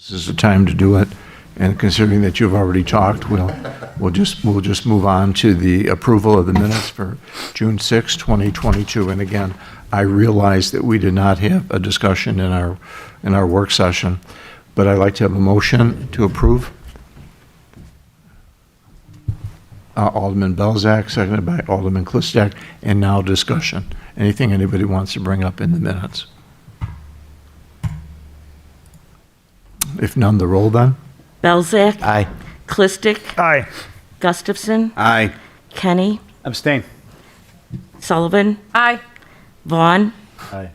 This is the time to do it, and considering that you've already talked, we'll just move on to the approval of the minutes for June 6, 2022. And again, I realize that we did not have a discussion in our work session, but I'd like to have a motion to approve. Alderman Belzak, seconded by Alderman Klisdak, and now discussion. Anything anybody wants to bring up in the minutes? If none, the roll then. Belzak. Aye. Klisdak. Aye. Gustafson. Aye. Kenny. Abstain. Sullivan. Aye. Vaughn. Aye.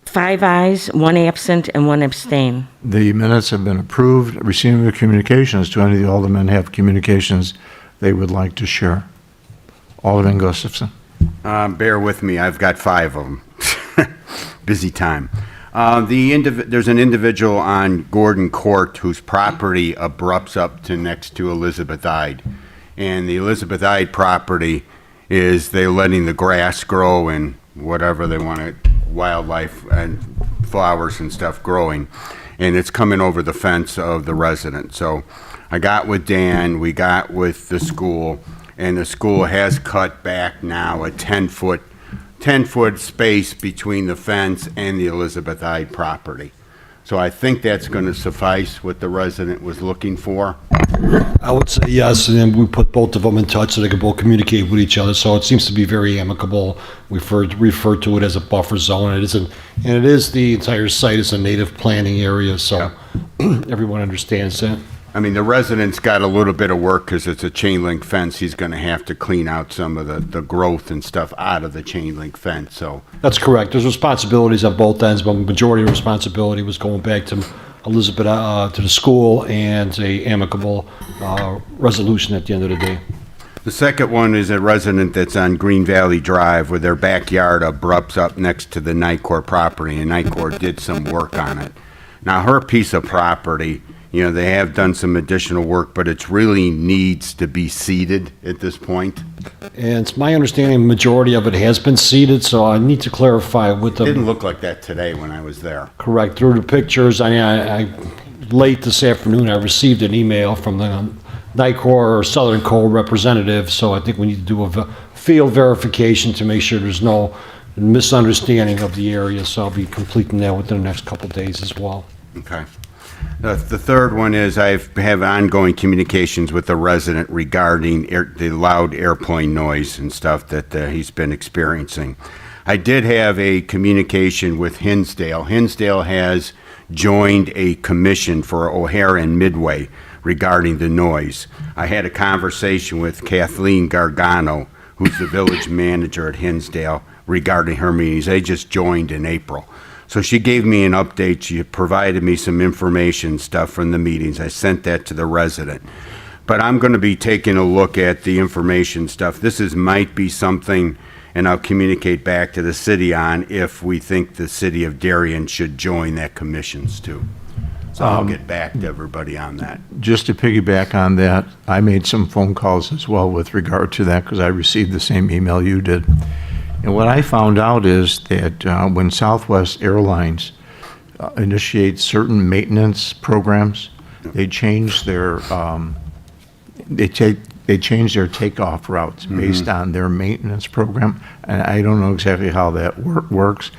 5 ayes, 1 absent, and 1 abstain. The minutes have been approved. Receiving the communications. Do any of the aldermen have communications they would like to share? Alderman Gustafson. Bear with me, I've got 5 of them. Busy time. There's an individual on Gordon Court whose property abrupts up to next to Elizabeth Ide. And the Elizabeth Ide property is they're letting the grass grow and whatever they want it, wildlife and flowers and stuff growing. And it's coming over the fence of the resident. So I got with Dan, we got with the school, and the school has cut back now a 10-foot space between the fence and the Elizabeth Ide property. So I think that's going to suffice what the resident was looking for. I would say yes, and then we put both of them in touch so they can both communicate with each other. So it seems to be very amicable. We refer to it as a buffer zone. It isn't, and it is, the entire site is a native planting area, so everyone understands that. I mean, the resident's got a little bit of work because it's a chain link fence. He's going to have to clean out some of the growth and stuff out of the chain link fence, so. That's correct. There's responsibilities on both ends, but the majority of responsibility was going back to Elizabeth, to the school, and a amicable resolution at the end of the day. The second one is a resident that's on Green Valley Drive where their backyard abrupts up next to the Nicor property, and Nicor did some work on it. Now, her piece of property, you know, they have done some additional work, but it really needs to be seeded at this point. And it's my understanding the majority of it has been seeded, so I need to clarify with them. Didn't look like that today when I was there. Correct. Through the pictures, I late this afternoon, I received an email from the Nicor or Southern Coal representative, so I think we need to do a field verification to make sure there's no misunderstanding of the area, so I'll be completing that within the next couple of days as well. Okay. The third one is I have ongoing communications with the resident regarding the loud airplane noise and stuff that he's been experiencing. I did have a communication with Hinsdale. Hinsdale has joined a commission for O'Hare and Midway regarding the noise. I had a conversation with Kathleen Gargano, who's the village manager at Hinsdale, regarding her meetings. They just joined in April. So she gave me an update. She provided me some information stuff from the meetings. I sent that to the resident. But I'm going to be taking a look at the information stuff. This might be something, and I'll communicate back to the city on if we think the city of Darien should join that commissions too. So I'll get back to everybody on that. Just to piggyback on that, I made some phone calls as well with regard to that because I received the same email you did. And what I found out is that when Southwest Airlines initiates certain maintenance programs, they change their change their takeoff routes based on their maintenance program. And I don't know exactly how that works.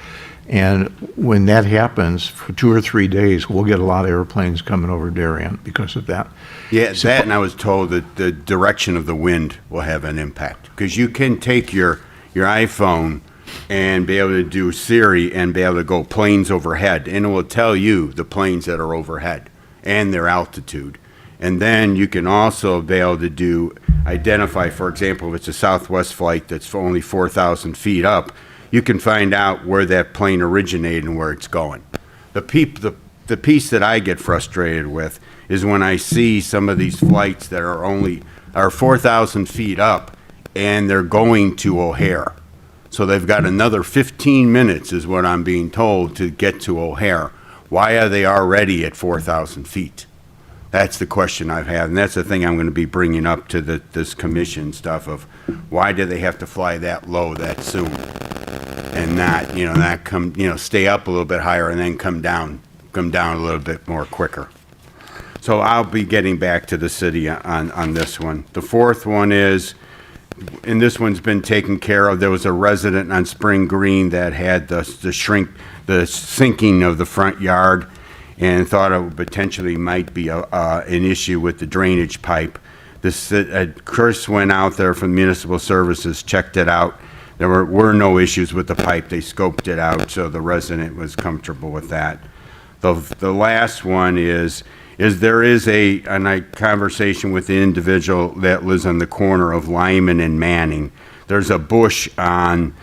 And when that happens, for 2 or 3 days, we'll get a lot of airplanes coming over Darien because of that. Yeah, that, and I was told that the direction of the wind will have an impact because you can take your iPhone and be able to do Siri and be able to go planes overhead, and it will tell you the planes that are overhead and their altitude. And then you can also be able to identify, for example, if it's a Southwest flight that's only 4,000 feet up, you can find out where that plane originated and where it's going. The piece that I get frustrated with is when I see some of these flights that are 4,000 feet up and they're going to O'Hare. So they've got another 15 minutes is what I'm being told to get to O'Hare. Why are they already at 4,000 feet? That's the question I've had, and that's the thing I'm going to be bringing up to this commission stuff of why do they have to fly that low that soon and not come, stay up a little bit higher and then come down come down a little bit more quicker. So I'll be getting back to the city on this one. The fourth one is, and this one's been taken care of, there was a resident on Spring Green that had the sinking of the front yard and thought it potentially might be an issue with the drainage pipe. Chris went out there from Municipal Services, checked it out. There were no issues with the pipe. They scoped it out, so the resident was comfortable with that. The last one is there is a conversation with the individual that lives on the corner of Lyman and Manning. There's a bush on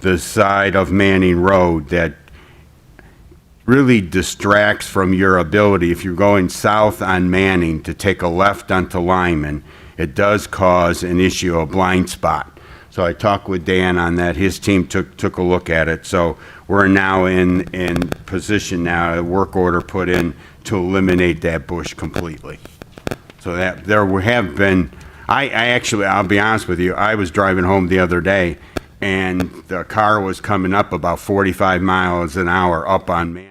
the side of Manning Road that really distracts from your ability, if you're going south on Manning, to take a left onto Lyman. It does cause an issue, a blind spot. So I talked with Dan on that. His team took a look at it. So we're now in position now, a work order put in to eliminate that bush completely. So that there have been, I actually, I'll be honest with you, I was driving home the other day and the car was coming up about 45 miles an hour up on Manning.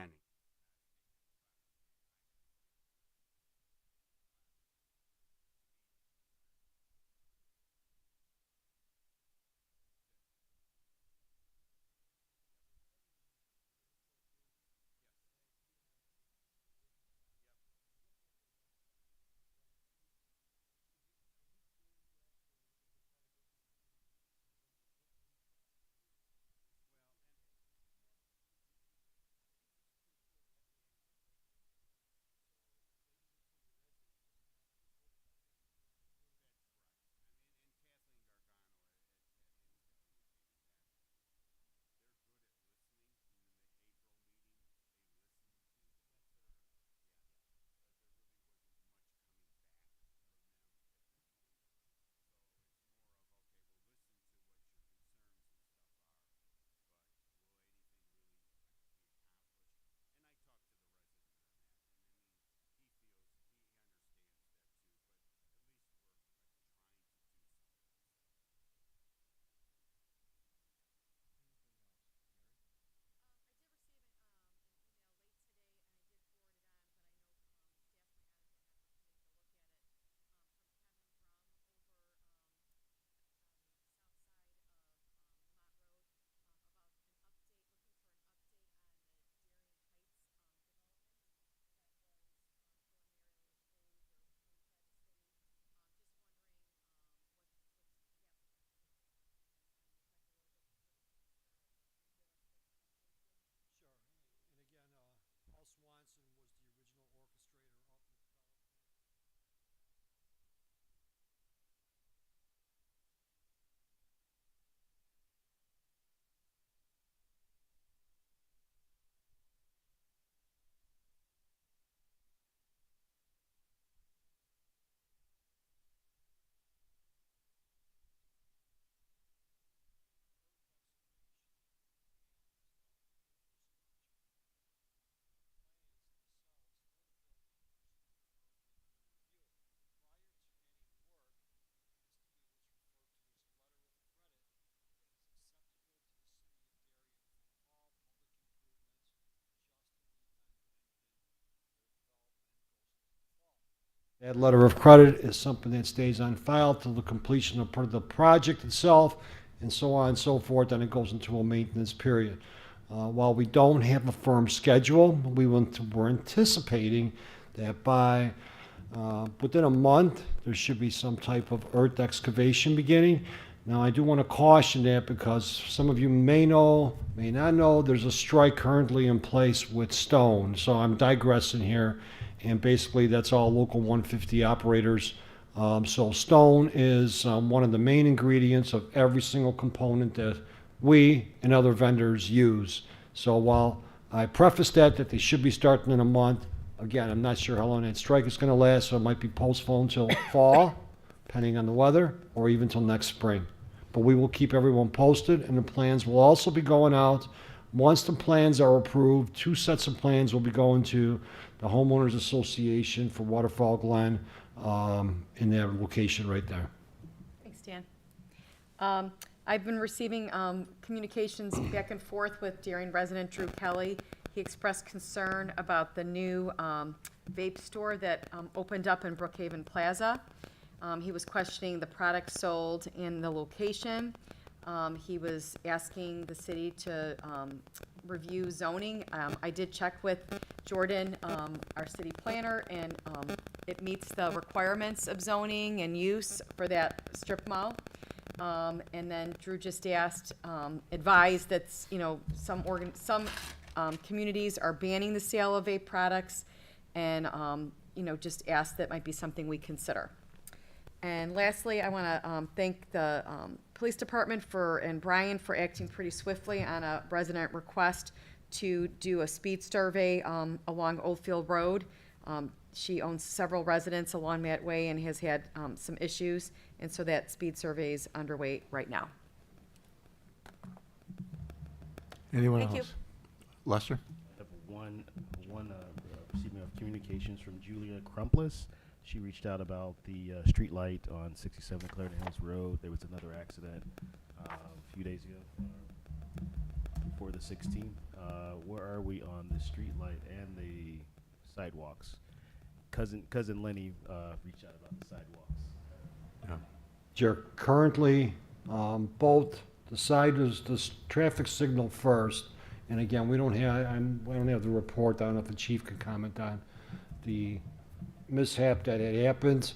That letter of credit is something that stays on file till the completion of the project itself, and so on and so forth, then it goes into a maintenance period. While we don't have a firm schedule, we're anticipating that by within a month, there should be some type of earth excavation beginning. Now, I do want to caution that because some of you may know, may not know, there's a strike currently in place with stone. So I'm digressing here. And basically, that's all local 150 operators. So stone is one of the main ingredients of every single component that we and other vendors use. So while I preface that they should be starting in a month, again, I'm not sure how long that strike is going to last, so it might be postponed till fall, depending on the weather, or even till next spring. But we will keep everyone posted, and the plans will also be going out. Once the plans are approved, 2 sets of plans will be going to the Homeowners Association for Waterfall Glen in their location right there. Thanks, Dan. I've been receiving communications back and forth with Darien resident Drew Kelly. He expressed concern about the new vape store that opened up in Brookhaven Plaza. He was questioning the products sold and the location. He was asking the city to review zoning. I did check with Jordan, our city planner, and it meets the requirements of zoning and use for that strip mall. And then Drew just asked, advised that, some communities are banning the sale of vape products, and, just asked that might be something we consider. And lastly, I want to thank the police department and Brian for acting pretty swiftly on a resident request to do a speed survey along Oldfield Road. She owns several residents along that way and has had some issues, and so that speed survey is underway right now. Anyone Thank you. else? Lester? I have one receiving of communications from Julia Crumplis. She reached out about the street light on 67 Clarendon Hills Road. There was another accident a few days ago, before the 16th. Where are we on the street light and the sidewalks? Cousin Lenny reached out about the sidewalks. Yeah. You're currently, both the traffic signal first, and again, we don't have the report. I don't know if the chief can comment on the mishap that had happened.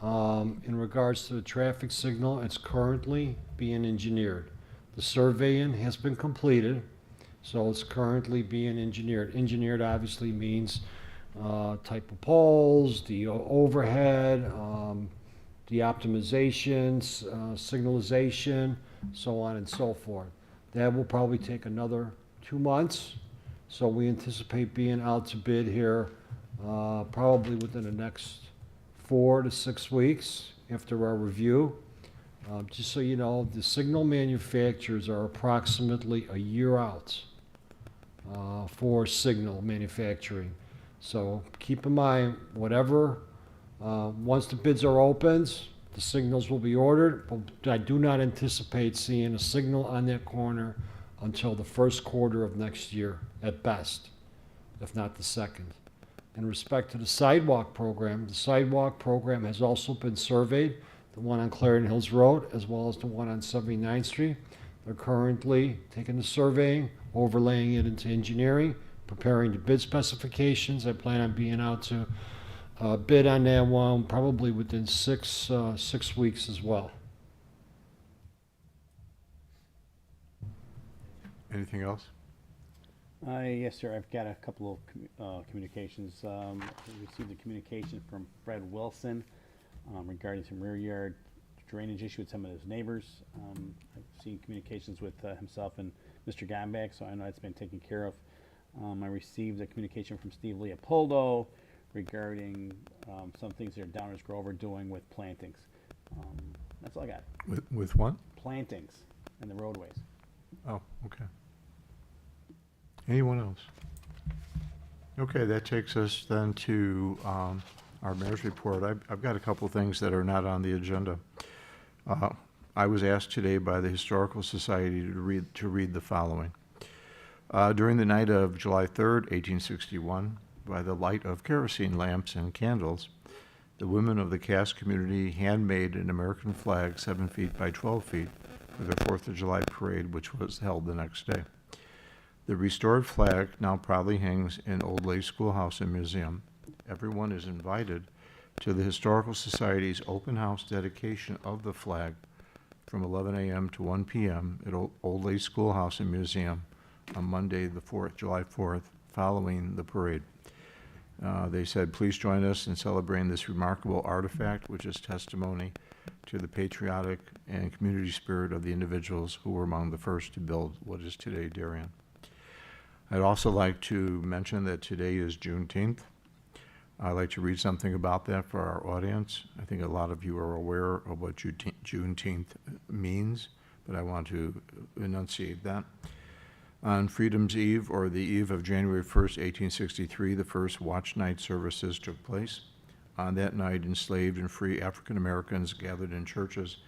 In regards to the traffic signal, it's currently being engineered. The surveying has been completed, so it's currently being engineered. Engineered obviously means type of poles, the overhead, the optimizations, signalization, so on and so forth. That will probably take another 2 months, so we anticipate being out to bid here probably within the next 4 to 6 weeks after our review. Just so you know, the signal manufacturers are approximately a year out for signal manufacturing. So keep in mind, once the bids are opened, the signals will be ordered, but I do not anticipate seeing a signal on that corner until the first quarter of next year at best, if not the second. In respect to the sidewalk program has also been surveyed, the one on Clarendon Hills Road as well as the one on 79th Street. They're currently taking the surveying, overlaying it into engineering, preparing the bid specifications. I plan on being out to bid on that one probably within 6 weeks as well. Anything else? Yes, sir. I've got a couple of communications. We received a communication from Fred Wilson regarding some rear yard drainage issue with some of his neighbors. I've seen communications with himself and Mr. Gombach, so I know it's been taken care of. I received a communication from Steve Leopoldo regarding some things that Downers Grove are doing with plantings. That's all I got. With what? Plantings in the roadways. Oh, okay. Anyone else? Okay, that takes us then to our mayor's report. I've got a couple things that are not on the agenda. I was asked today by the Historical Society to read the following. During the night of July 3rd, 1861, by the light of kerosene lamps and candles, the women of the Cass community handmade an American flag 7 feet by 12 feet for their 4th of July parade, which was held the next day. The restored flag now proudly hangs in Old Lake Schoolhouse and Museum. Everyone is invited to the Historical Society's open house dedication of the flag from 11 a.m. to 1 p.m. at Old Lake Schoolhouse and Museum on Monday, July 4th, following the parade. They said, please join us in celebrating this remarkable artifact, which is testimony to the patriotic and community spirit of the individuals who were among the first to build what is today Darien. I'd also like to mention that today is Juneteenth. I'd like to read something about that for our audience. I think a lot of you are aware of what Juneteenth means, but I want to enunciate that. On Freedom's Eve, or the eve of January 1st, 1863, the first watch night services took place. On that night, enslaved and free African Americans gathered in churches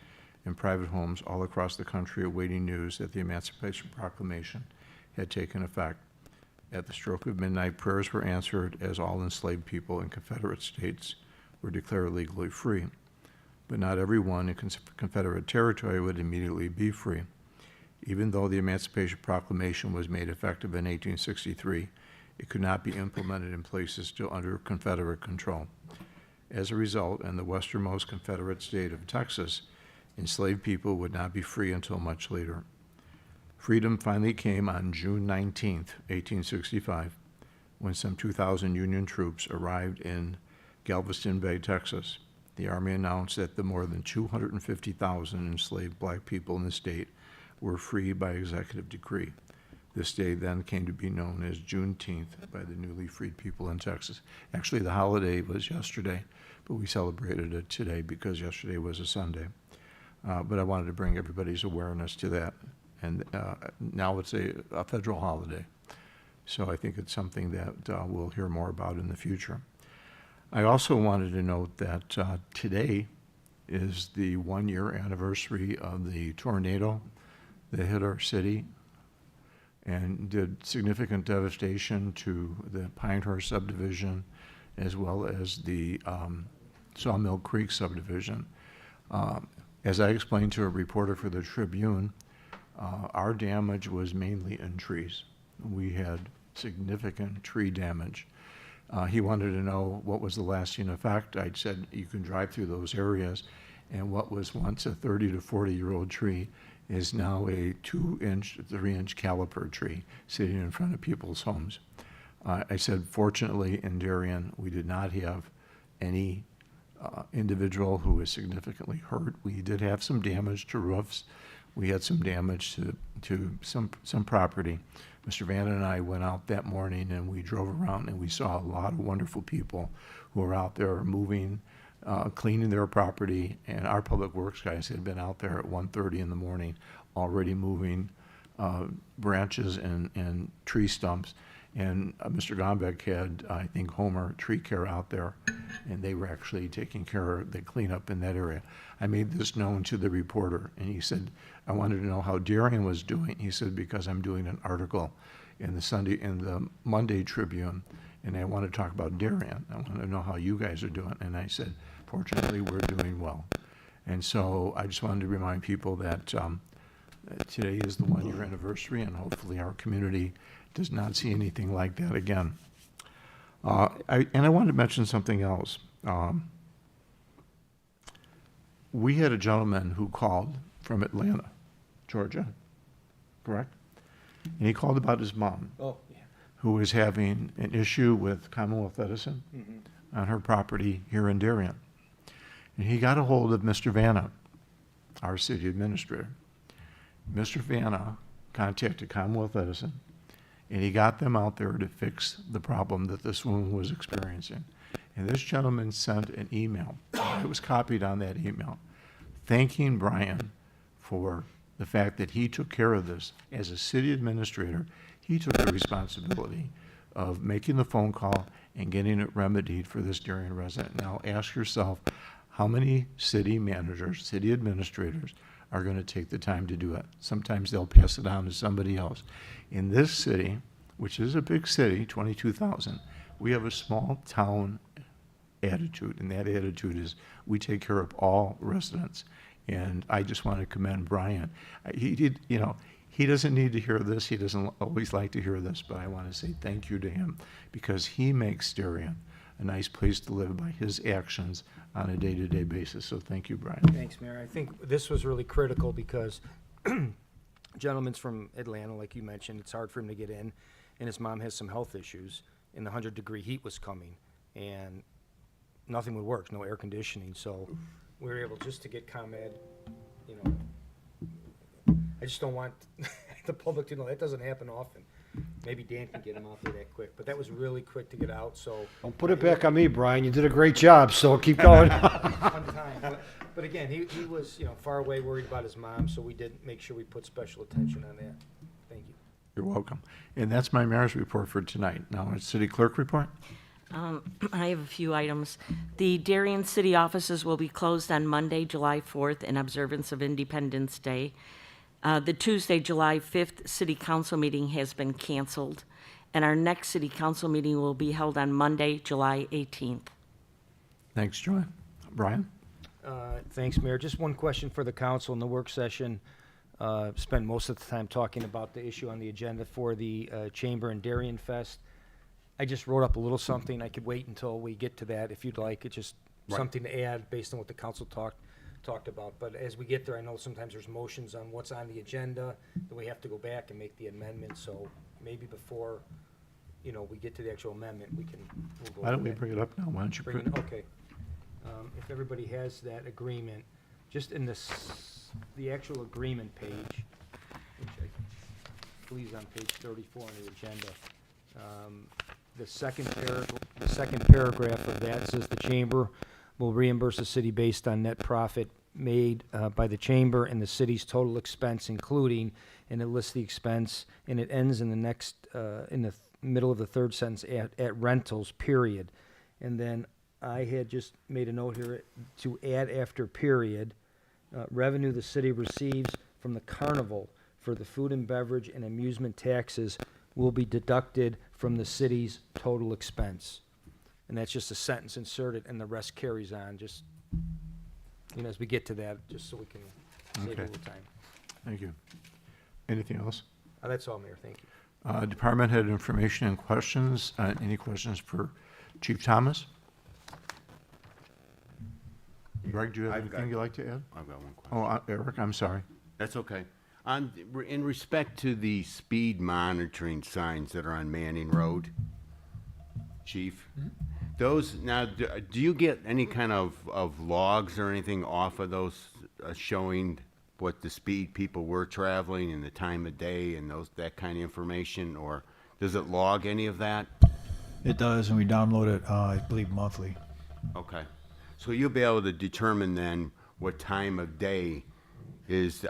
and private homes all across the country awaiting news that the Emancipation Proclamation had taken effect. At the stroke of midnight, prayers were answered as all enslaved people in Confederate states were declared legally free. But not everyone in Confederate territory would immediately be free. Even though the Emancipation Proclamation was made effective in 1863, it could not be implemented in places still under Confederate control. As a result, in the westernmost Confederate state of Texas, enslaved people would not be free until much later. Freedom finally came on June 19, 1865, when some 2,000 Union troops arrived in Galveston Bay, Texas. The Army announced that the more than 250,000 enslaved black people in the state were free by executive decree. This day then came to be known as Juneteenth by the newly freed people in Texas. Actually, the holiday was yesterday, but we celebrated it today because yesterday was a Sunday. But I wanted to bring everybody's awareness to that. And now it's a federal holiday. So I think it's something that we'll hear more about in the future. I also wanted to note that today is the 1-year anniversary of the tornado that hit our city and did significant devastation to the Pinehurst subdivision as well as the Sawmill Creek subdivision. As I explained to a reporter for the Tribune, our damage was mainly in trees. We had significant tree damage. He wanted to know what was the lasting effect. I said you can drive through those areas, and what was once a 30 to 40-year-old tree is now a 2-inch, 3-inch caliper tree sitting in front of people's homes. I said, fortunately, in Darien, we did not have any individual who was significantly hurt. We did have some damage to roofs. We had some damage to some property. Mr. Vanna and I went out that morning and we drove around and we saw a lot of wonderful people who were out there moving, cleaning their property, and our public works guys had been out there at 1:30 in the morning already moving branches and tree stumps. And Mr. Gombeck had, I think, Homer Tree Care out there, and they were actually taking care of the cleanup in that area. I made this known to the reporter, and he said, I wanted to know how Darien was doing. He said, because I'm doing an article in the Monday Tribune, and I want to talk about Darien. I want to know how you guys are doing. And I said, fortunately, we're doing well. And so I just wanted to remind people that today is the 1-year anniversary, and hopefully our community does not see anything like that again. I wanted to mention something else. We had a gentleman who called from Atlanta, Georgia, correct? And he called about his mom, who was having an issue with Commonwealth Edison on her property here in Darien. And he got a hold of Mr. Vanna, our city administrator. Mr. Vanna contacted Commonwealth Edison, and he got them out there to fix the problem that this woman was experiencing. And this gentleman sent an email, it was copied on that email, thanking Brian for the fact that he took care of this. As a city administrator, he took the responsibility of making the phone call and getting it remedied for this Darien resident. Now ask yourself, how many city managers, city administrators are going to take the time to do it? Sometimes they'll pass it on to somebody else. In this city, which is a big city, 22,000, we have a small town attitude, and that attitude is we take care of all residents. And I just want to commend Brian. He doesn't need to hear this. He doesn't always like to hear this, but I want to say thank you to him because he makes Darien a nice place to live by his actions on a day-to-day basis. So thank you, Brian. Thanks, Mayor. I think this was really critical because gentleman's from Atlanta, like you mentioned. It's hard for him to get in, and his mom has some health issues, and the 100-degree heat was coming, and nothing would work, no air conditioning. So we were able just to get ComEd, I just don't want the public to know that doesn't happen often. Maybe Dan can get him out there that quick, but that was really quick to get out, so. Don't put it back on me, Brian. You did a great job, so keep going. On time. But again, he was, far away, worried about his mom, so we did make sure we put special attention on that. Thank you. You're welcome. And that's my mayor's report for tonight. Now, our city clerk report. I have a few items. The Darien city offices will be closed on Monday, July 4th, in observance of Independence Day. The Tuesday, July 5th, city council meeting has been canceled, And our next city council meeting will be held on Monday, July 18th. Thanks, Joy. Brian? Thanks, Mayor. Just one question for the council in the work session. Spent most of the time talking about the issue on the agenda for the Chamber and Darien Fest. I just wrote up a little something. I could wait until we get to that if you'd like. It's just Right. something to add based on what the council talked about. But as we get there, I know sometimes there's motions on what's on the agenda, then we have to go back and make the amendment. So maybe before, we get to the actual amendment, we'll go. Why don't over we that. bring it up now? Why don't you Bring put it, okay. If everybody has that agreement, just in the actual agreement page, which I believe is on page 34 on the agenda, the second paragraph of that says the chamber will reimburse the city based on net profit made by the chamber and the city's total expense, including, and it lists the expense, and it ends in the next, in the middle of the third sentence, at rentals, period. And then I had just made a note here to add after period, revenue the city receives from the carnival for the food and beverage and amusement taxes will be deducted from the city's total expense. And that's just a sentence inserted, and the rest carries on, just, as we get to that, just so we can save Okay. a little time. Thank you. Anything else? That's all, Mayor, thank you. Department head information and questions. Any questions for Chief Thomas? Greg, do you have I've got- anything you'd like to add? I've got one question. Oh, Eric, I'm sorry. That's okay. In respect to the speed monitoring signs that are on Manning Road, Chief, those, now, do you get any kind of logs or anything off of those showing what the speed people were traveling and the time of day and that kind of information, or does it log any of that? It does, and we download it, I believe, monthly. Okay. So you'll be able to determine then what time of day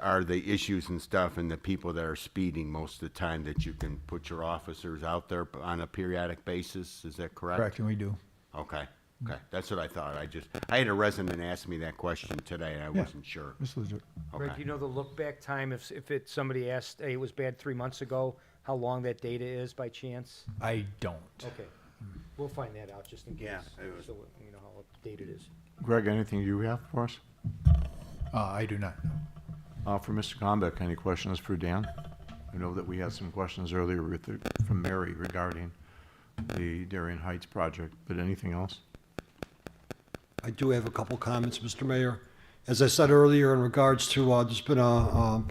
are the issues and stuff and the people that are speeding most of the time, that you can put your officers out there on a periodic basis, is that correct? Correct, and we do. Okay, that's what I thought. I had a resident ask me that question today, and I Yeah. wasn't sure. This is legit. Greg, do Okay. you know the look-back time, if somebody asked, hey, it was bad 3 months ago, how long that data is by chance? I don't. Okay, we'll find that out just in case, Yeah, it was- so you know how updated it is. Greg, anything you have for us? I do not. For Mr. Combeck, any questions for Dan? I know that we had some questions earlier from Mary regarding the Darien Heights project, but anything else? I do have a couple comments, Mr. Mayor. As I said earlier, in regards to, there's been a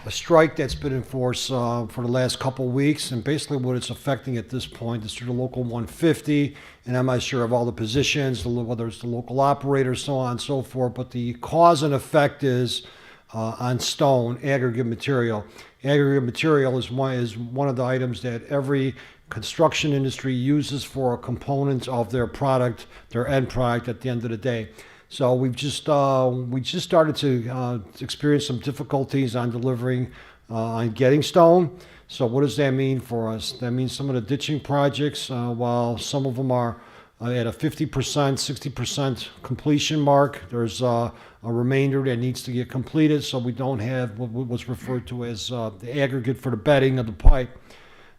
strike that's been in force for the last couple weeks, and basically what it's affecting at this point is through the local 150, and I'm not sure of all the positions, whether it's the local operator, so on and so forth, but the cause and effect is on stone, aggregate material. Aggregate material is one of the items that every construction industry uses for a component of their product, their end product at the end of the day. So we just started to experience some difficulties on delivering, on getting stone. So what does that mean for us? That means some of the ditching projects, while some of them are at a 50%, 60% completion mark, there's a remainder that needs to get completed, so we don't have what was referred to as the aggregate for the bedding of the pipe.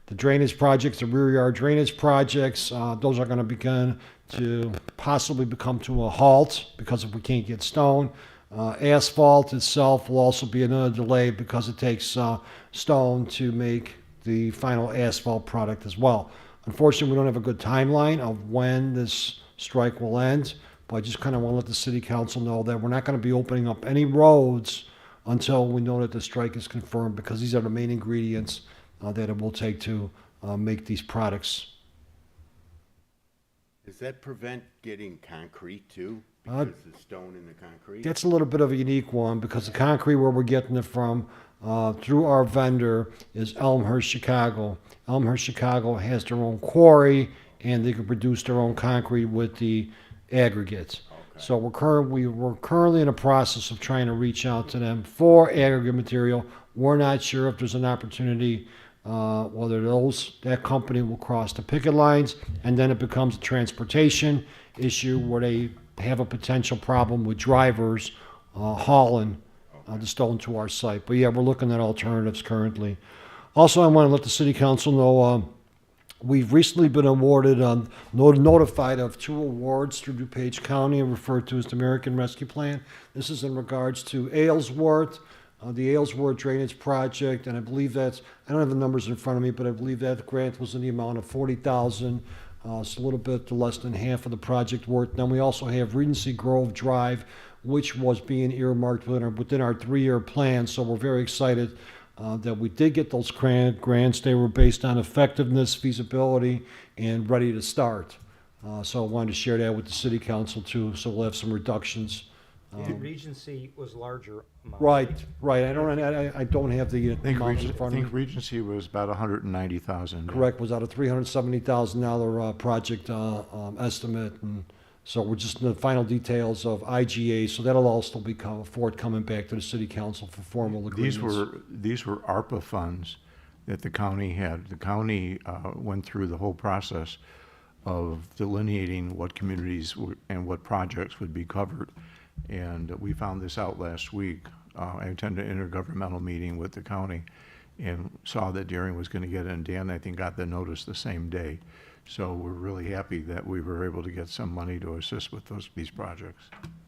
The drainage projects, the rear yard drainage projects, those are going to begin to possibly become to a halt because if we can't get stone. Asphalt itself will also be another delay because it takes stone to make the final asphalt product as well. Unfortunately, we don't have a good timeline of when this strike will end, but I just kind of want to let the city council know that we're not going to be opening up any roads until we know that the strike is confirmed, because these are the main ingredients that it will take to make these products. Does that prevent getting concrete too? Because the stone in the concrete? That's a little bit of a unique one, because the concrete where we're getting it from through our vendor is Elmhurst, Chicago. Elmhurst, Chicago has their own quarry, and they can produce their own concrete with the aggregates. So we're currently in a process of trying to reach out to them for aggregate material. We're not sure if there's an opportunity whether that company will cross the picket lines, and then it becomes a transportation issue where they have a potential problem with drivers hauling the stone to our site. But yeah, we're looking at alternatives currently. Also, I want to let the city council know We've recently been awarded, notified of 2 awards through DuPage County, referred to as the American Rescue Plan. This is in regards to Aylesworth, the Aylesworth Drainage Project, and I believe that's, I don't have the numbers in front of me, but I believe that grant was in the amount of $40,000. It's a little bit less than half of the project worth. Then we also have Regency Grove Drive, which was being earmarked within our 3-year plan. So we're very excited that we did get those grants. They were based on effectiveness, feasibility, and ready to start. So I wanted to share that with the city council too. So we'll have some reductions. Regency was larger amount. Right. I don't have the I think amount in front of me. Regency was about 190,000. Correct, was out a $370,000 project estimate, and so we're just in the final details of IGA, so that'll also be forthcoming back to the city council for formal agreements. These were ARPA funds that the county had. The county went through the whole process of delineating what communities and what projects would be covered. And we found this out last week. I attended an intergovernmental meeting with the county and saw that Darien was going to get it, and Dan, I think, got the notice the same day. So we're really happy that we were able to get some money to assist with these projects.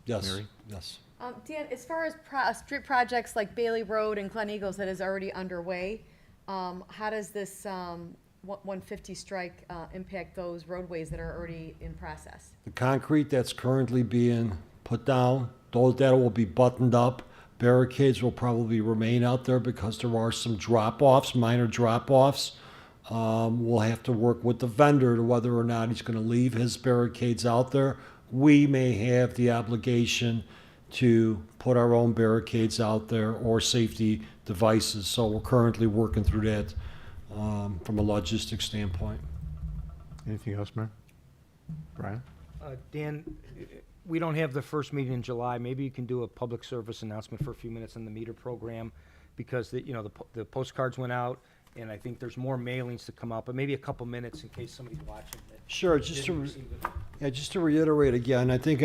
Yes, Mary? yes. Dan, as far as street projects like Bailey Road and Glen Eagles that is already underway, how does this 150 strike impact those roadways that are already in process? The concrete that's currently being put down, that will be buttoned up. Barricades will probably remain out there because there are some drop-offs, minor drop-offs. We'll have to work with the vendor to whether or not he's going to leave his barricades out there. We may have the obligation to put our own barricades out there or safety devices. So we're currently working through that from a logistics standpoint. Anything else, Mayor? Brian? Dan, we don't have the first meeting in July. Maybe you can do a public service announcement for a few minutes on the meter program, because the postcards went out, and I think there's more mailings to come out, but maybe a couple minutes in case somebody's watching. Sure, just to reiterate again, I think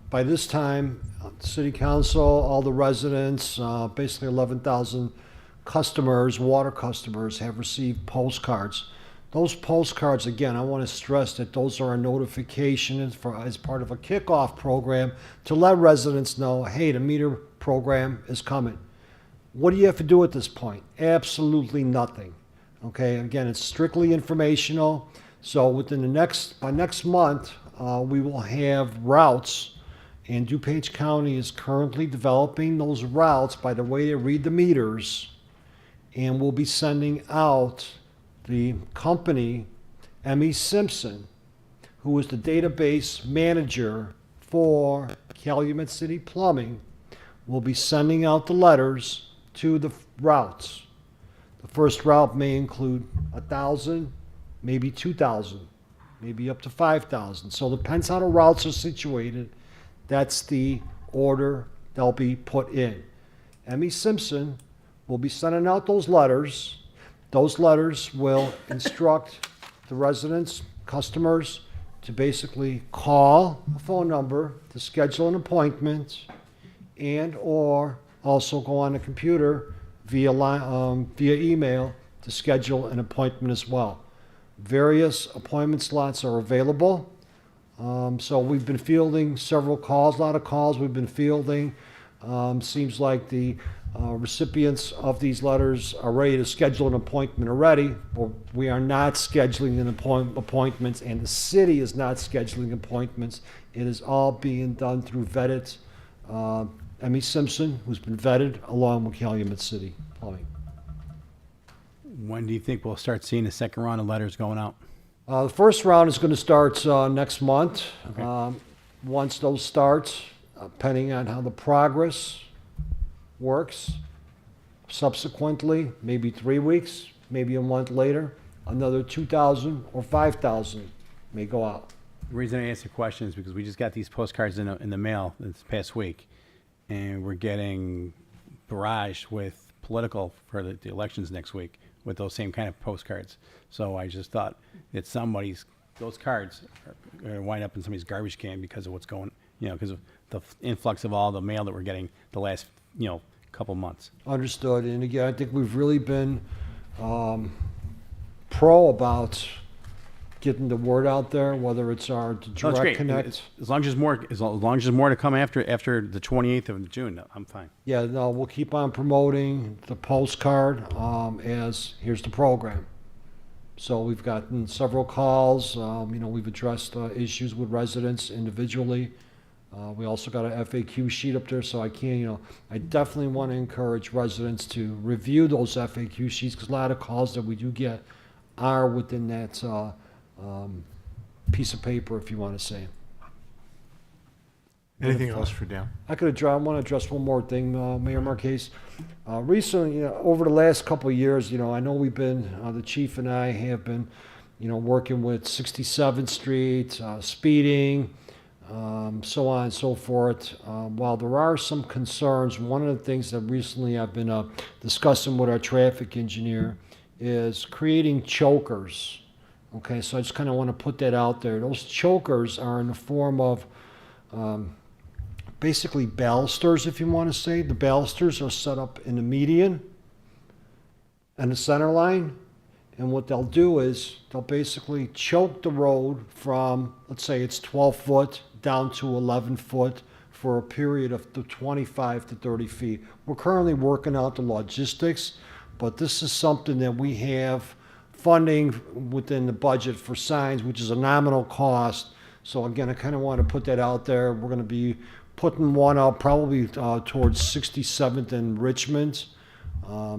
by this time, city council, all the residents, basically 11,000 customers, water customers, have received postcards. Those postcards, again, I want to stress that those are a notification as part of a kickoff program to let residents know, hey, the meter program is coming. What do you have to do at this point? Absolutely nothing. Okay, again, it's strictly informational. So by next month, we will have routes, and DuPage County is currently developing those routes by the way they read the meters, and we'll be sending out the company, M.E. Simpson, who is the database manager for Calumet City Plumbing, will be sending out the letters to the routes. The first route may include 1,000, maybe 2,000, maybe up to 5,000. So it depends how the routes are situated. That's the order they'll be put in. M.E. Simpson will be sending out those letters. Those letters will instruct the residents, customers, to basically call a phone number to schedule an appointment, and or also go on a computer via email to schedule an appointment as well. Various appointment slots are available. So we've been fielding several calls, a lot of calls we've been fielding. Seems like the recipients of these letters are ready to schedule an appointment already, but we are not scheduling an appointments, and the city is not scheduling appointments. It is all being done through vetted M.E. Simpson, who's been vetted, along with Calumet City Plumbing. When do you think we'll start seeing the second round of letters going out? The first round is going to start next month. Okay. Once those start, depending on how the progress works, subsequently, maybe 3 weeks, maybe a month later, another 2,000 or 5,000 may go out. The reason I ask the question is because we just got these postcards in the mail this past week, and we're getting barraged with political for the elections next week with those same kind of postcards. So I just thought that those cards are going to wind up in somebody's garbage can because of what's going, because of the influx of all the mail that we're getting the last, couple months. Understood. And again, I think we've really been pro about getting the word out there, whether it's our No, it's direct great. connect. As long as there's more, as long as there's more to come after the 28th of June, I'm fine. Yeah, no, we'll keep on promoting the postcard as here's the program. So we've gotten several calls. We've addressed issues with residents individually. We also got a FAQ sheet up there, so I definitely want to encourage residents to review those FAQ sheets because a lot of calls that we do get are within that piece of paper, if you want to say. Anything else for Dan? I want to address one more thing, Mayor Marquez. Recently, over the last couple of years, I know we've been, the chief and I have been, working with 67th Street, speeding, so on and so forth. While there are some concerns, one of the things that recently I've been discussing with our traffic engineer is creating chokers. Okay, so I just kind of want to put that out there. Those chokers are in the form of basically balusters, if you want to say. The balusters are set up in the median and the center line. And what they'll do is they'll basically choke the road from, let's say it's 12 foot down to 11 foot for a period of 25 to 30 feet. We're currently working out the logistics, but this is something that we have funding within the budget for signs, which is a nominal cost. So again, I kind of want to put that out there. We're going to be putting one up probably towards 67th and Richmond.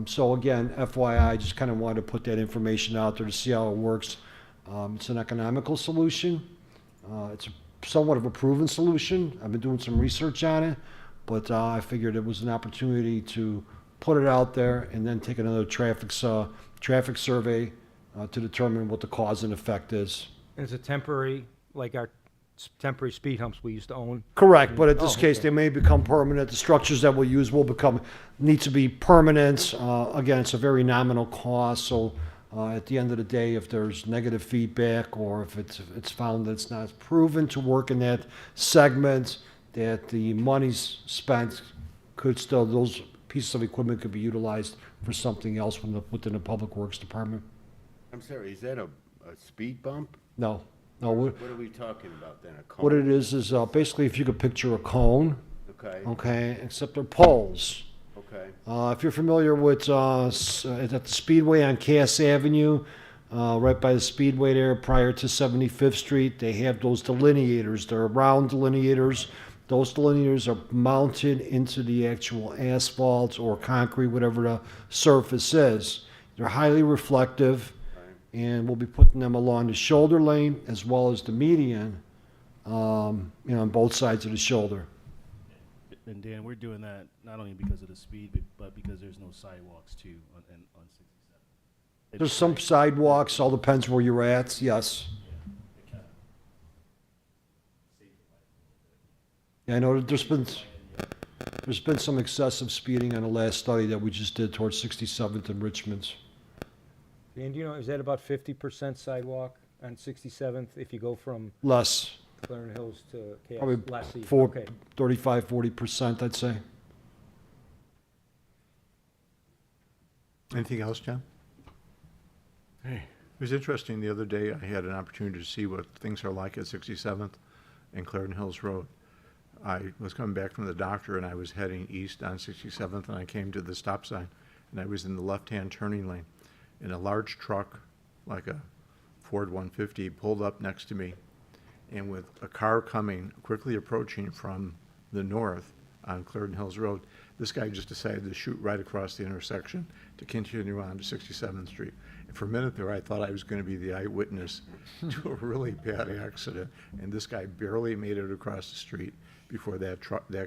So again, FYI, just kind of wanted to put that information out there to see how it works. It's an economical solution. It's somewhat of a proven solution. I've been doing some research on it, but I figured it was an opportunity to put it out there and then take another traffic survey to determine what the cause and effect is. It's a temporary, like our temporary speed humps we used to own. Correct, but in this Oh, case, okay. they may become permanent. The structures that we'll use need to be permanent. Again, it's a very nominal cost, so at the end of the day, if there's negative feedback or if it's found that it's not proven to work in that segment, that the money's spent those pieces of equipment could be utilized for something else within the Public Works Department. I'm sorry, is that a speed bump? No. What are we talking about then? A cone? What it is basically if you could picture a cone, Okay, except they're poles. okay. If you're familiar with at the Speedway on Cass Avenue, right by the Speedway there prior to 75th Street, they have those delineators. They're round delineators. Those delineators are mounted into the actual asphalt or concrete, whatever the surface is. They're highly reflective, and we'll be putting them along the shoulder lane as well as the median, on both sides of the shoulder. And Dan, we're doing that not only because of the speed, but because there's no sidewalks too on 67. There's some sidewalks, all depends where you're at, yes. Yeah, I know that there's been some excessive speeding on the last study that we just did towards 67th and Richmond. And is that about 50% sidewalk on 67th if you go from Less, Clarendon Hills to KS? probably Less even. 35-40%, I'd say. Anything else, John? Hey, it was interesting. The other day, I had an opportunity to see what things are like at 67th and Clarendon Hills Road. I was coming back from the doctor, and I was heading east on 67th, and I came to the stop sign, and I was in the left-hand turning lane, and a large truck, like a Ford 150, pulled up next to me, and with a car coming, quickly approaching from the north on Clarendon Hills Road, this guy just decided to shoot right across the intersection to continue on to 67th Street. And for a minute there, I thought I was going to be the eyewitness to a really bad accident, and this guy barely made it across the street before that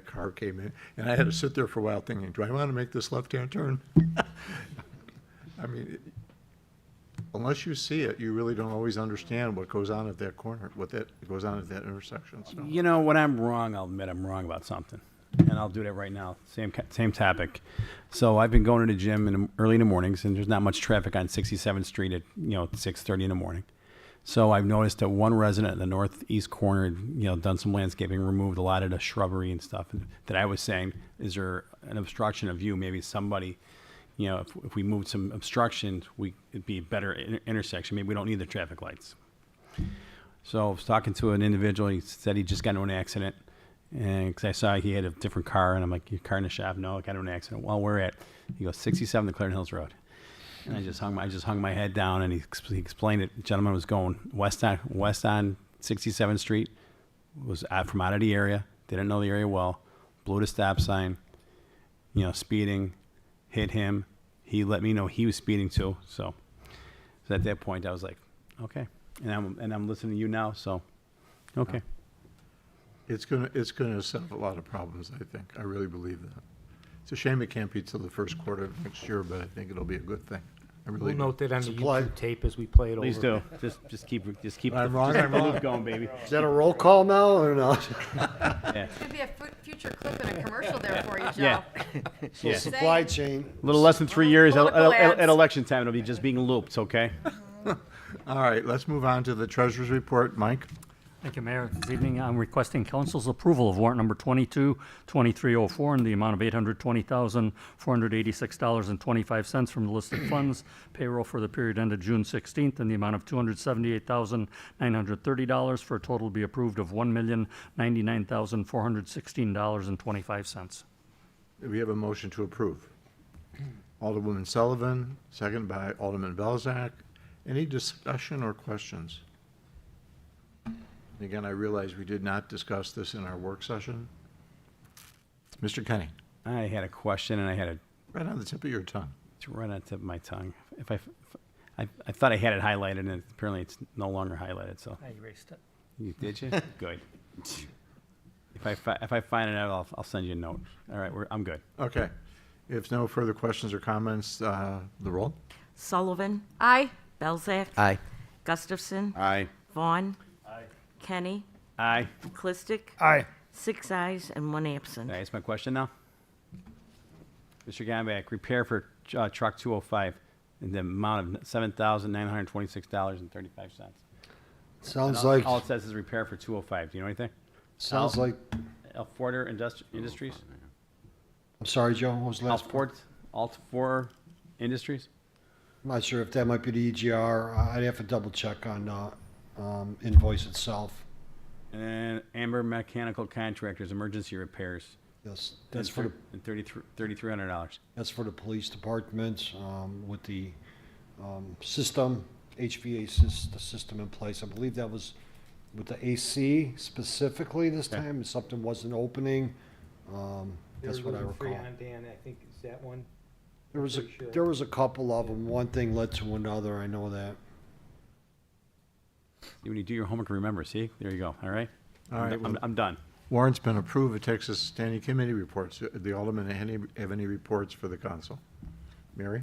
car came in. And I had to sit there for a while thinking, do I want to make this left-hand turn? I mean, unless you see it, you really don't always understand what goes on at that corner, what goes on at that intersection. So. You know, when I'm wrong, I'll admit I'm wrong about something. And I'll do that right now. Same topic. So I've been going to the gym early in the mornings, and there's not much traffic on 67th Street at 6:30 in the morning. So I've noticed that one resident in the northeast corner, done some landscaping, removed a lot of the shrubbery and stuff. That I was saying, is there an obstruction of view? Maybe somebody, you know, if we moved some obstructions, it'd be a better intersection. Maybe we don't need the traffic lights. So I was talking to an individual, he said he just got into an accident. And because I saw he had a different car, and I'm like, your car in the shop? No, I got into an accident. Well, where at? He goes, 67 to Clarendon Hills Road. And I just hung my head down, and he explained it. The gentleman was going west on 67th Street, was from out of the area, didn't know the area well, blew the stop sign, you know, speeding, hit him. He let me know he was speeding too. So at that point, I was like, okay. And I'm listening to you now, so okay. It's gonna set up a lot of problems, I think. I really believe that. It's a shame it can't be till the first quarter of next year, but I think it'll be a good thing. I really We'll do. note that on the Supply- YouTube tape as we play it over. Please do. Just keep I'm wrong, I'm the wrong. loop going, baby. Is that a roll call now or not? Yeah. Could be a future clip and a commercial there for you, Joe. Yeah. So supply chain. A little less than 3 years Political ads. at election time, it'll be just being looped, okay? All right, let's move on to the treasurer's report. Mike? Thank you, Mayor. This evening, I'm requesting council's approval of warrant number 22-2304 in the amount of $820,486.25 from the listed funds. Payroll for the period ended June 16th in the amount of $278,930 for a total to be approved of $1,099,416.25. We have a motion to approve. Alderwoman Sullivan, second by Alderman Belzak. Any discussion or questions? Again, I realize we did not discuss this in our work session. Mr. Kenny, I had a question, and I had right on the tip of your tongue. it's right on the tip of my tongue. I thought I had it highlighted, and apparently it's no longer highlighted, so. I erased it. Did you? Good. If I find it out, I'll send you a note. All right, I'm good. Okay. If no further questions or comments, the roll? Sullivan, Aye. Belzak, Aye. Gustafson, Aye. Vaughn, Kenny, Aye. Clistic, Aye. 6 ayes and 1 absent. Can I ask my question now? Mr. Gambach, repair for truck 205 in the amount of $7,926.35. Sounds like, All it says is repair for 205. Do you know anything? sounds like, Forder Industries? I'm sorry, Joe, what was the last? Alt 4 Industries? I'm not sure if that might be the EGR. I'd have to double check on invoice itself. And Amber Mechanical Contractors, emergency repairs. Yes, that's for the, And $3,300. that's for the police department, with the system, the system in place. I believe that was with the AC specifically this Okay. time, something wasn't opening. That's what I recall. Dan, I think, is that one? There was a, Pretty sure. there was a couple of them. One thing led to another, I know that. When you do your homework, remember, see? There you go, all right? All right, well- I'm done. Warrant's been approved. It takes us to standing committee reports. The Alderman, have any reports for the council? Mary?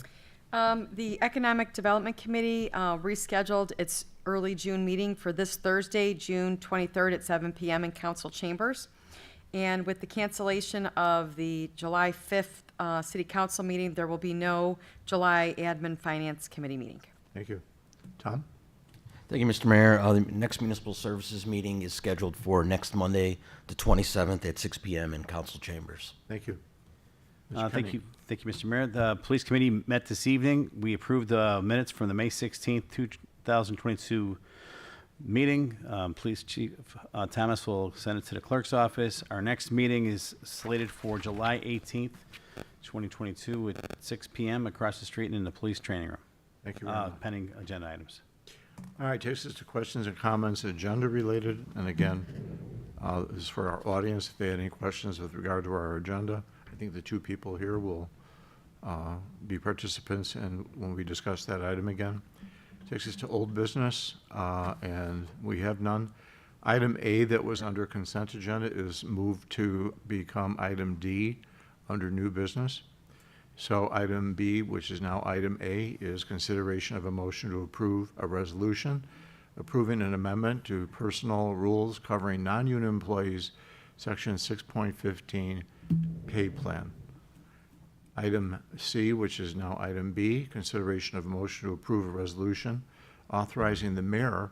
The Economic Development Committee rescheduled its early June meeting for this Thursday, June 23rd at 7 PM in council chambers. And with the cancellation of the July 5th city council meeting, there will be no July Admin Finance Committee meeting. Thank you. Tom? Thank you, Mr. Mayor. The next municipal services meeting is scheduled for next Monday, the 27th at 6 PM in council chambers. Thank you. Mr. Thank Kenny? you, Mr. Mayor. The police committee met this evening. We approved the minutes from the May 16th, 2022 meeting. Police Chief Thomas will send it to the clerk's office. Our next meeting is slated for July 18th, 2022 at 6 PM across the street in the police training room, Thank you very much. pending agenda items. All right, takes us to questions and comments, agenda related. And again, this is for our audience. If they had any questions with regard to our agenda, I think the two people here will be participants and when we discuss that item again. Takes us to old business, and we have none. Item A that was under consent agenda is moved to become item D under new business. So item B, which is now item A, is consideration of a motion to approve a resolution approving an amendment to personnel rules covering non-union employees, section 6.15 pay plan. Item C, which is now item B, consideration of a motion to approve a resolution authorizing the mayor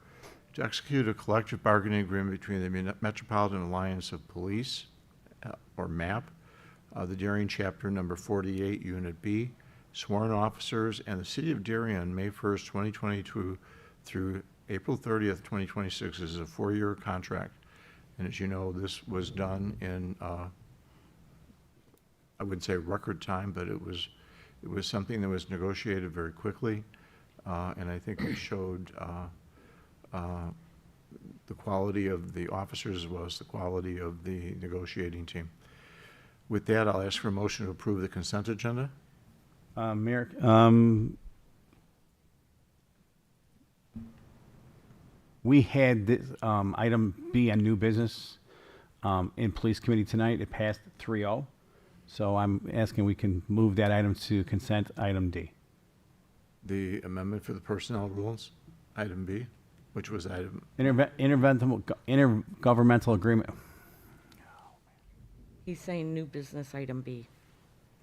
to execute a collective bargaining agreement between the Metropolitan Alliance of Police, or MAP, the Darien Chapter Number 48, Unit B, sworn officers, and the City of Darien, May 1st, 2022 through April 30th, 2026. This is a 4-year contract. And as you know, this was done in, I wouldn't say record time, but it was something that was negotiated very quickly. And I think it showed the quality of the officers as well as the quality of the negotiating team. With that, I'll ask for a motion to approve the consent agenda. Mayor, we had this, item B on new business in police committee tonight. It passed 3-0. So I'm asking we can move that item to consent, item D. The amendment for the personnel rules, item B, which was item, Intergovernmental agreement. He's saying new business item B.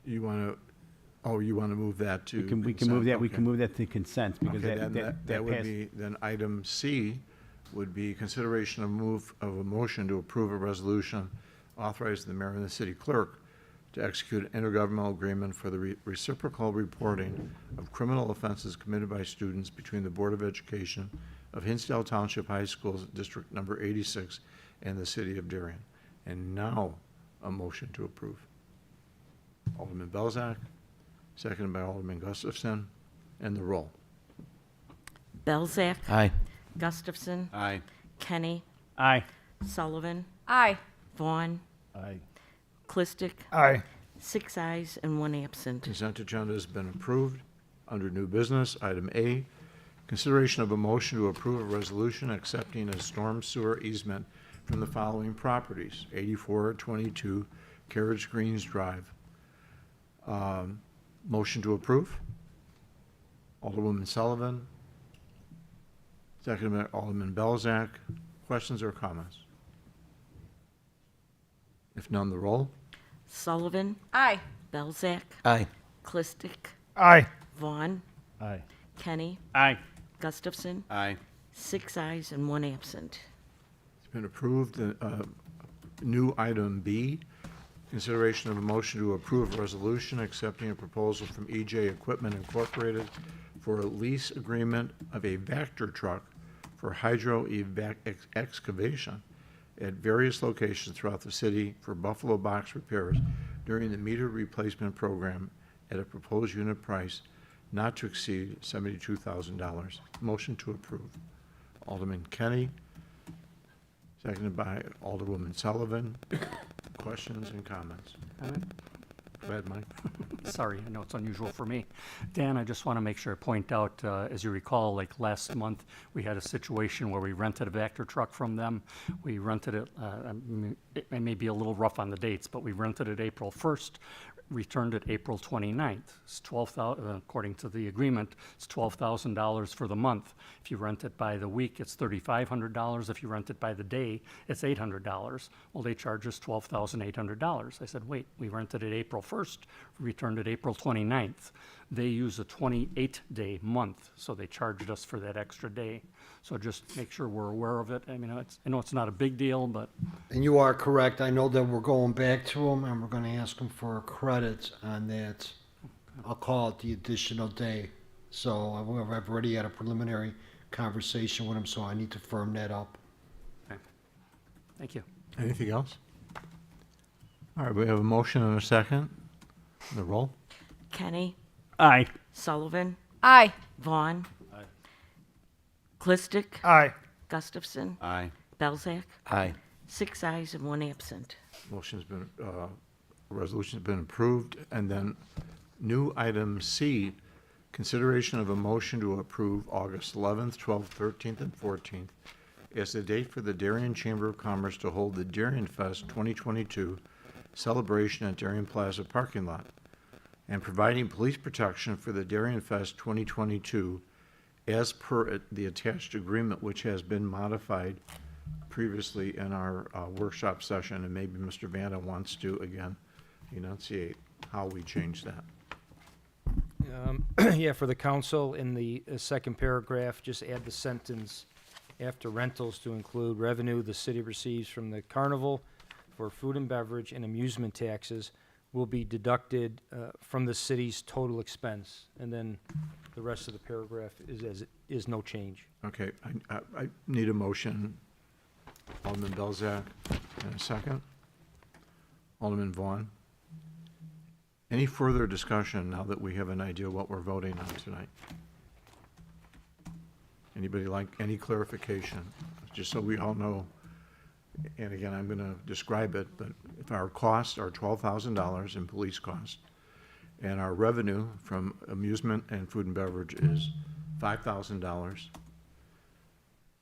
you want to move that to We can move consent? that, we Okay. can move that to consent because Okay, that then that would passed. be, then item C would be consideration of a motion to approve a resolution authorizing the mayor and the city clerk to execute an intergovernmental agreement for the reciprocal reporting of criminal offenses committed by students between the Board of Education of Hinsdale Township High School, District Number 86, and the City of Darien. And now, a motion to approve. Alderman Belzak, seconded by Alderman Gustafson, and the roll. Belzak. Aye. Gustafson. Aye. Kenny. Aye. Sullivan. Aye. Vaughn. Aye. Clistic. Aye. 6 ayes and 1 absent. Consent agenda has been approved. Under new business, item A, consideration of a motion to approve a resolution accepting a storm sewer easement from the following properties: 8422 Carriage Greens Drive. Motion to approve. Alderwoman Sullivan, seconded by Alderman Belzak. Questions or comments? If none, the roll. Sullivan. Aye. Belzak. Aye. Clistic. Aye. Vaughn. Aye. Kenny. Aye. Gustafson. Aye. 6 ayes and 1 absent. It's been approved. New item B, consideration of a motion to approve a resolution accepting a proposal from EJ Equipment Incorporated for a lease agreement of a Vector truck for excavation at various locations throughout the city for Buffalo box repairs during the meter replacement program at a proposed unit price not to exceed $72,000. Motion to approve. Alderman Kenny, seconded by Alderwoman Sullivan. Questions and comments? Go ahead, Mike. Sorry, I know it's unusual for me. Dan, I just want to make sure I point out, as you recall, like last month, we had a situation where we rented a Vector truck from them. We rented it, it may be a little rough on the dates, but we rented it April 1st, returned it April 29th. It's $12,000, according to the agreement, it's $12,000 for the month. If you rent it by the week, it's $3,500. If you rent it by the day, it's $800. Well, they charge us $12,800. I said, wait, we rented it April 1st, returned it April 29th. They use a 28-day month, so they charged us for that extra day. So just make sure we're aware of it. I mean, I know it's not a big deal, but And you are correct. I know that we're going back to them and we're going to ask them for a credit on that. I'll call it the additional day. So I've already had a preliminary conversation with them, so I need to firm that up. thank you. Anything else? All right, we have a motion and a second. The roll. Kenny. Aye. Sullivan. Aye. Vaughn. Clistic. Aye. Gustafson. Aye. Belzak. Aye. 6 ayes and 1 absent. Motion's been, resolution's been approved. And then new item C, consideration of a motion to approve August 11th, 12th, 13th, and 14th as the date for the Darien Chamber of Commerce to hold the Darien Fest 2022 celebration at Darien Plaza parking lot, and providing police protection for the Darien Fest 2022 as per the attached agreement, which has been modified previously in our workshop session, and maybe Mr. Vanda wants to, again, enunciate how we change that. Yeah, for the council, in the second paragraph, just add the sentence after rentals to include revenue the city receives from the carnival for food and beverage and amusement taxes will be deducted from the city's total expense. And then the rest of the paragraph is no change. Okay, I need a motion. Alderman Belzak, and a second. Alderman Vaughn. Any further discussion now that we have an idea what we're voting on tonight? Anybody like any clarification? Just so we all know, and again, I'm going to describe it, but if our costs are $12,000 in police costs, and our revenue from amusement and food and beverage is $5,000,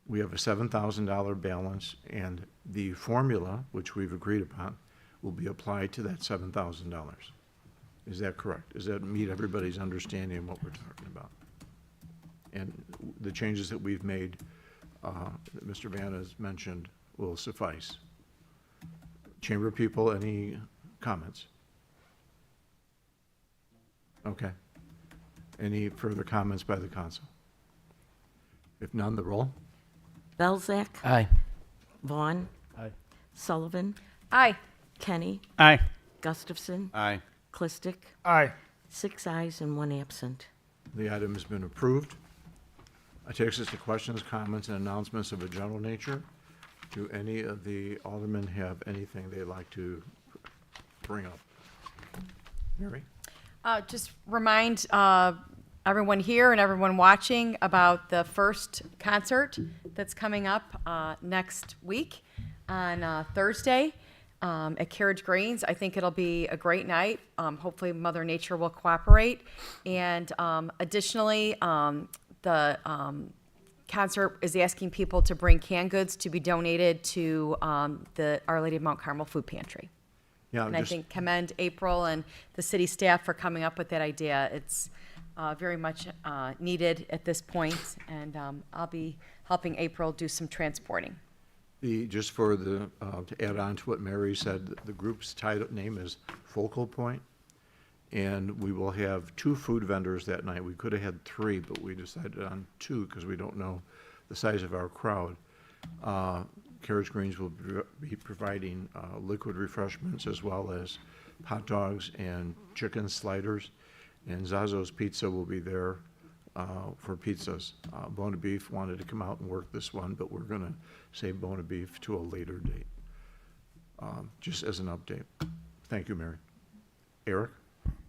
we have a $7,000 balance, and the formula, which we've agreed upon, will be applied to that $7,000. Is that correct? Does that meet everybody's understanding of what we're talking about? And the changes that we've made, that Mr. Vanna has mentioned, will suffice. Chamber people, any comments? Okay. Any further comments by the council? If none, the roll. Belzak. Aye. Vaughn. Aye. Sullivan. Aye. Kenny. Aye. Gustafson. Aye. Clistic. Aye. 6 ayes and 1 absent. The item has been approved. It takes us to questions, comments, and announcements of a general nature. Do any of the aldermen have anything they'd like to bring up? Mary? Just remind everyone here and everyone watching about the first concert that's coming up next week on Thursday at Carriage Greens. I think it'll be a great night. Hopefully Mother Nature will cooperate. And additionally, the concert is asking people to bring canned goods to be donated to the Our Lady of Mount Carmel Food Pantry. Yeah, And I think commend April and the city staff for coming up with that idea. It's very much needed at this point, and I'll be helping April do some transporting. just for the, to add on to what Mary said, the group's title name is Focal Point, and we will have 2 food vendors that night. We could have had 3, but we decided on 2 because we don't know the size of our crowd. Carriage Greens will be providing liquid refreshments as well as hot dogs and chicken sliders, and Zazzo's Pizza will be there for pizzas. Bona Beef wanted to come out and work this one, but we're going to save Bona Beef to a later date, just as an update. Thank you, Mary. Eric?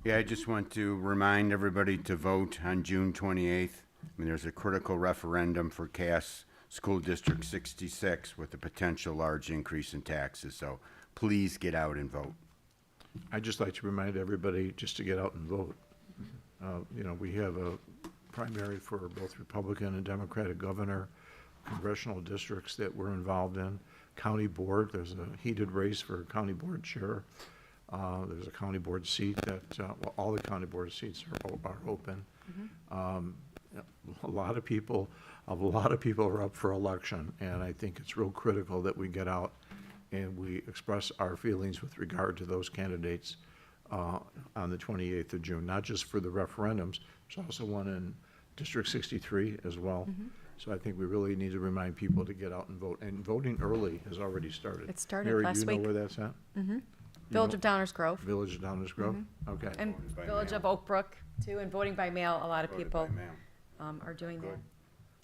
Yeah, I just want to remind everybody to vote on June 28th. I mean, there's a critical referendum for Cass School District 66 with a potential large increase in taxes, so please get out and vote. I'd just like to remind everybody just to get out and vote. You know, we have a primary for both Republican and Democratic governor, congressional districts that we're involved in, county board, there's a heated race for county board chair. There's a county board seat that, well, all the county board seats are open. A lot of people are up for election, and I think it's real critical that we get out and we express our feelings with regard to those candidates on the 28th of June, not just for the referendums. There's also one in District 63 as well. So I think we really need to remind people to get out and vote. And voting early has already started. It started Mary, last do you week. know where that's at? Village of Downers Grove. Village of Downers Grove? Okay. And by Village mail. of Oak Brook, too, and voting by mail, a lot of Voted people by mail. are doing that.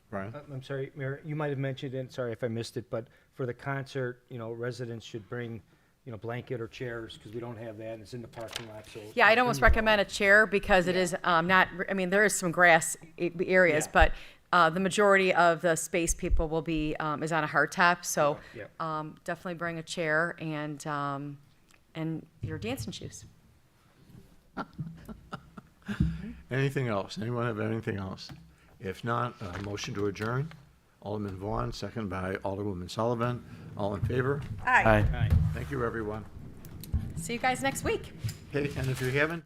Brian? I'm sorry, Mayor, you might have mentioned it, sorry if I missed it, but for the concert, you know, residents should bring, you know, blanket or chairs, because we don't have that, and it's in the parking lot, so. Yeah, I'd almost recommend a chair because it is not, I mean, there is some grass areas, Yeah. but the majority of the space people will be, is on a hardtop, so Yeah. definitely bring a chair and your dancing shoes. Anything else? Anyone have anything else? If not, motion to adjourn. Alderman Vaughn, second by Alderwoman Sullivan. All in favor? Aye. Thank you, everyone. See you guys next week. Hey, and if you haven't